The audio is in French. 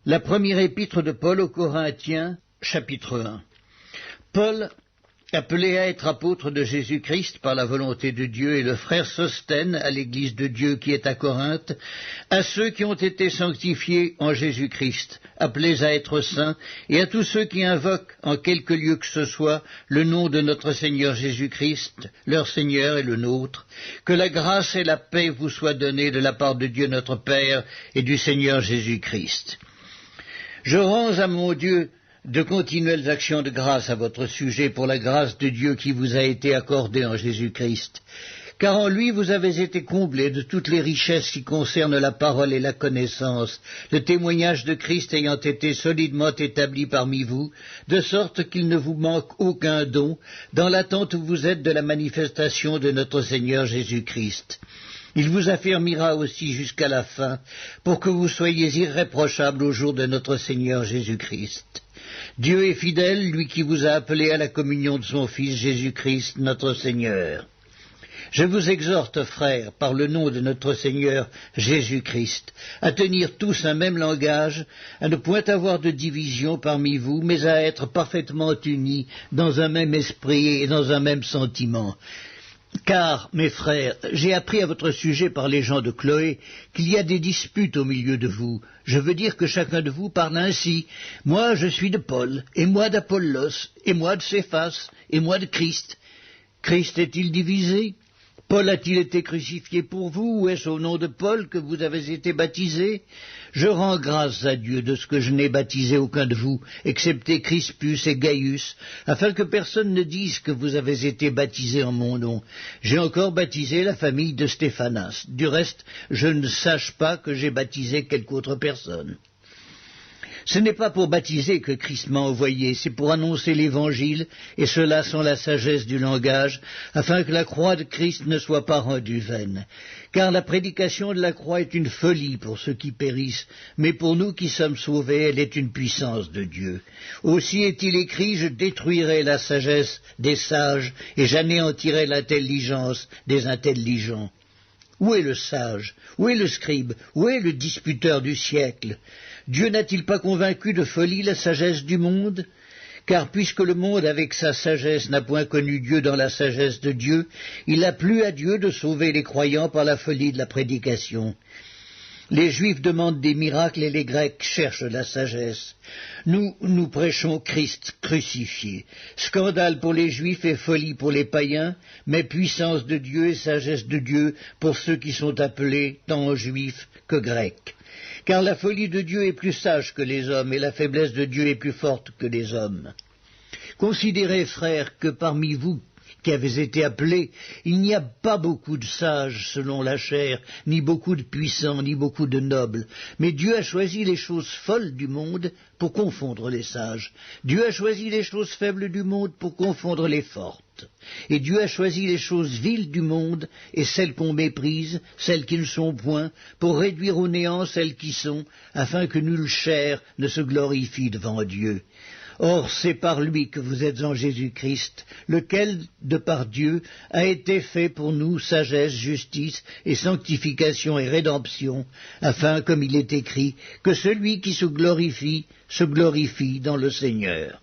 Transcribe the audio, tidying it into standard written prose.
La première épître de Paul aux Corinthiens, chapitre 1. Paul, appelé à être apôtre de Jésus-Christ par la volonté de Dieu, et le frère Sosthène à l'église de Dieu qui est à Corinthe, à ceux qui ont été sanctifiés en Jésus-Christ, appelés à être saints, et à tous ceux qui invoquent en quelque lieu que ce soit le nom de notre Seigneur Jésus-Christ, leur Seigneur et le nôtre, que la grâce et la paix vous soient données de la part de Dieu notre Père et du Seigneur Jésus-Christ. Je rends à mon Dieu de continuelles actions de grâce à votre sujet pour la grâce de Dieu qui vous a été accordée en Jésus-Christ. Car en lui vous avez été comblés de toutes les richesses qui concernent la parole et la connaissance, le témoignage de Christ ayant été solidement établi parmi vous, de sorte qu'il ne vous manque aucun don, dans l'attente où vous êtes de la manifestation de notre Seigneur Jésus-Christ. Il vous affermira aussi jusqu'à la fin, pour que vous soyez irréprochables au jour de notre Seigneur Jésus-Christ. Dieu est fidèle, lui qui vous a appelé à la communion de son Fils Jésus-Christ, notre Seigneur. Je vous exhorte, frères, par le nom de notre Seigneur Jésus-Christ, à tenir tous un même langage, à ne point avoir de division parmi vous, mais à être parfaitement unis dans un même esprit et dans un même sentiment. Car, mes frères, j'ai appris à votre sujet par les gens de Chloé qu'il y a des disputes au milieu de vous. Je veux dire que chacun de vous parle ainsi. Moi, je suis de Paul, et moi d'Apollos, et moi de Céphas, et moi de Christ. Christ est-il divisé? Paul a-t-il été crucifié pour vous, ou est-ce au nom de Paul que vous avez été baptisés? Je rends grâce à Dieu de ce que je n'ai baptisé aucun de vous, excepté Crispus et Gaius, afin que personne ne dise que vous avez été baptisés en mon nom. J'ai encore baptisé la famille de Stéphanas. Du reste, je ne sache pas que j'ai baptisé quelque autre personne. Ce n'est pas pour baptiser que Christ m'a envoyé, c'est pour annoncer l'Évangile, et cela sans la sagesse du langage, afin que la croix de Christ ne soit pas rendue vaine. Car la prédication de la croix est une folie pour ceux qui périssent, mais pour nous qui sommes sauvés, elle est une puissance de Dieu. Aussi est-il écrit, je détruirai la sagesse des sages, et j'anéantirai l'intelligence des intelligents. Où est le sage? Où est le scribe? Où est le disputeur du siècle? Dieu n'a-t-il pas convaincu de folie la sagesse du monde? Car puisque le monde avec sa sagesse n'a point connu Dieu dans la sagesse de Dieu, il a plu à Dieu de sauver les croyants par la folie de la prédication. Les Juifs demandent des miracles et les Grecs cherchent la sagesse. Nous prêchons Christ crucifié. Scandale pour les Juifs et folie pour les païens, mais puissance de Dieu et sagesse de Dieu pour ceux qui sont appelés tant Juifs que Grecs. Car la folie de Dieu est plus sage que les hommes, et la faiblesse de Dieu est plus forte que les hommes. Considérez, frères, que parmi vous qui avez été appelés, il n'y a pas beaucoup de sages selon la chair, ni beaucoup de puissants, ni beaucoup de nobles. Mais Dieu a choisi les choses folles du monde pour confondre les sages. Dieu a choisi les choses faibles du monde pour confondre les fortes. Et Dieu a choisi les choses viles du monde et celles qu'on méprise, celles qui ne sont point, pour réduire au néant celles qui sont, afin que nulle chair ne se glorifie devant Dieu. Or, c'est par lui que vous êtes en Jésus-Christ, lequel, de par Dieu, a été fait pour nous sagesse, justice et sanctification et rédemption, afin, comme il est écrit, que celui qui se glorifie dans le Seigneur.